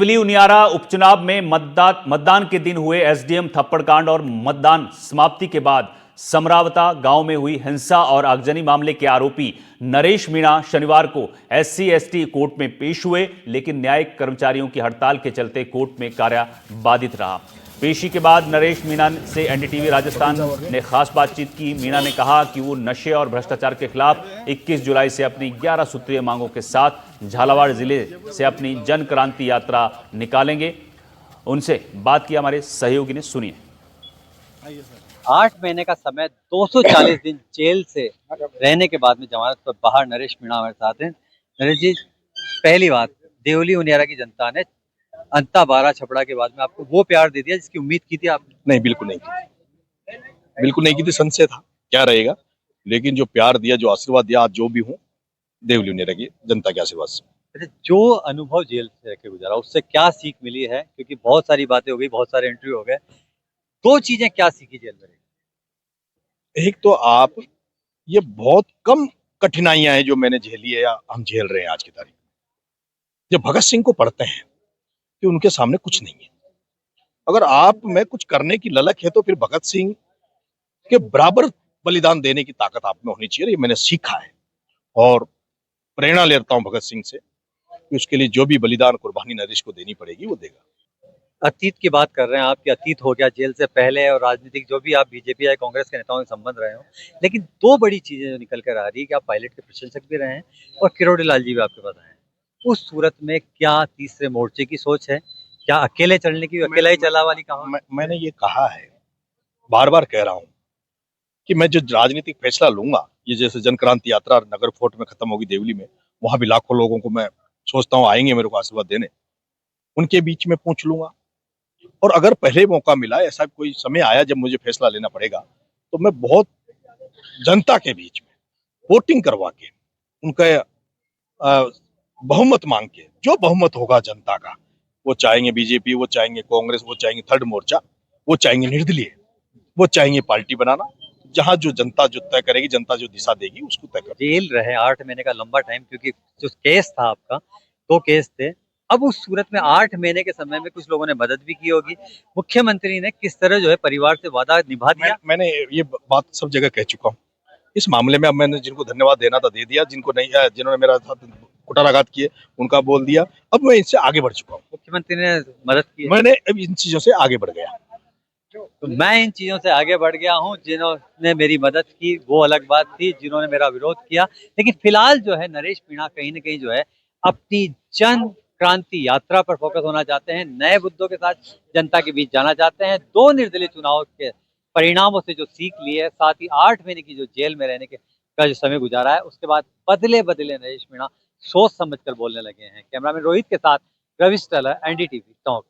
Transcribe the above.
देवली उनियारा उपचुनाव में मतदान के दिन हुए एसडीएम थप्पड़ कांड और मतदान समाप्ति के बाद समरावता गांव में हुई हिंसा और आगजनी मामले के आरोपी नरेश मीणा शनिवार को एससी एसटी कोर्ट में पेश हुए, लेकिन न्यायिक कर्मचारियों की हड़ताल के चलते कोर्ट में कार्य बाधित रहा। पेशी के बाद नरेश मीणा से एनडीटीवी राजस्थान ने खास बातचीत की। मीणा ने कहा कि वो नशे और भ्रष्टाचार के खिलाफ 21 जुलाई से अपनी 11 सूत्रीय मांगों के साथ झालावाड़ जिले से अपनी जन क्रांति यात्रा निकालेंगे। उनसे बात की हमारे सहयोगी ने, सुनिए। 8 महीने का समय, 240 दिन जेल से रहने के बाद में जमानत पर बाहर नरेश मीणा हमारे साथ हैं। नरेश जी, पहली बात, देवली उनियारा की जनता ने अंता 12 छपड़ा के बाद में आपको वो प्यार दे दिया जिसकी उम्मीद की थी आपने? नहीं, बिल्कुल नहीं की, बिल्कुल नहीं की थी। संशय था क्या रहेगा, लेकिन जो प्यार दिया, जो आशीर्वाद दिया, आज जो भी हूँ देवली उनियारा की जनता के आशीर्वाद से। अच्छा, जो अनुभव जेल से रह के गुजारा उससे क्या सीख मिली है? क्योंकि बहुत सारी बातें हो गई, बहुत सारे इंटरव्यू हो गए, 2 चीजें क्या सीखी जेल में? एक तो आप, ये बहुत कम कठिनाइयां हैं जो मैंने झेली है या हम झेल रहे हैं आज की तारीख में। जब भगत सिंह को पढ़ते हैं कि उनके सामने कुछ नहीं है, अगर आप में कुछ करने की ललक है तो फिर भगत सिंह के बराबर बलिदान देने की ताकत आप में होनी चाहिए। ये मैंने सीखा है और प्रेरणा लेता हूं भगत सिंह से कि उसके लिए जो भी बलिदान कुर्बानी नरेश को देनी पड़ेगी वो देगा। अतीत की बात कर रहे हैं आप कि अतीत हो गया, जेल से पहले और राजनीतिक जो भी आप बीजेपी या कांग्रेस के नेताओं से संबंध रहे हो, लेकिन 2 बड़ी चीजें जो निकल कर आ रही है कि आप पायलट के प्रशंसक भी रहे हैं और किरोड़ी लाल जी भी आपके पास आए हैं। उस सूरत में क्या तीसरे मोर्चे की सोच है? क्या अकेले चलने की, अकेला ही चला वाली कहा? मैंने ये कहा है, बार बार कह रहा हूं कि मैं जो राजनीतिक फैसला लूंगा, ये जैसे जन क्रांति यात्रा नगर फोर्ट में खत्म होगी देवली में, वहां भी लाखों लोगों को मैं सोचता हूँ आएंगे मेरे को आशीर्वाद देने, उनके बीच में पूछ लूंगा। और अगर पहले मौका मिला, ऐसा कोई समय आया जब मुझे फैसला लेना पड़ेगा, तो मैं बहुत जनता के बीच में वोटिंग करवा के उनका बहुमत मांग के, जो बहुमत होगा जनता का, वो चाहेंगे बीजेपी, वो चाहेंगे कांग्रेस, वो चाहेंगे थर्ड मोर्चा, वो चाहेंगे निर्दलीय, वो चाहेंगे पार्टी बनाना, जहां जो जनता जो तय करेगी, जनता जो दिशा देगी उसको तय कर। जेल रहे 8 महीने का लंबा टाइम, क्योंकि जो केस था आपका, 2 केस थे। अब उस सूरत में 8 महीने के समय में कुछ लोगों ने मदद भी की होगी। मुख्यमंत्री ने किस तरह जो है परिवार से वादा निभा दिया? मैंने ये बात सब जगह कह चुका हूँ। इस मामले में अब मैंने जिनको धन्यवाद देना था दे दिया, जिनको नहीं, जिन्होंने मेरा साथ कुटाराघात किए उनका बोल दिया। अब मैं इनसे आगे बढ़ चुका हूँ। मुख्यमंत्री ने मदद की, मैंने अब इन चीजों से आगे बढ़ गया। तो मैं इन चीजों से आगे बढ़ गया हूँ। जिन्होंने मेरी मदद की वो अलग बात थी, जिन्होंने मेरा विरोध किया। लेकिन फिलहाल जो है नरेश मीणा कहीं न कहीं जो है अपनी जन क्रांति यात्रा पर फोकस होना चाहते हैं, नए मुद्दों के साथ जनता के बीच जाना चाहते हैं। 2 निर्दलीय चुनाव के परिणामों से जो सीख ली है, साथ ही 8 महीने की जो जेल में रहने का जो समय गुजारा है, उसके बाद बदले नरेश मीणा सोच समझ कर बोलने लगे हैं। कैमरामैन रोहित के साथ रविश टहलर, एनडीटीवी टोंक।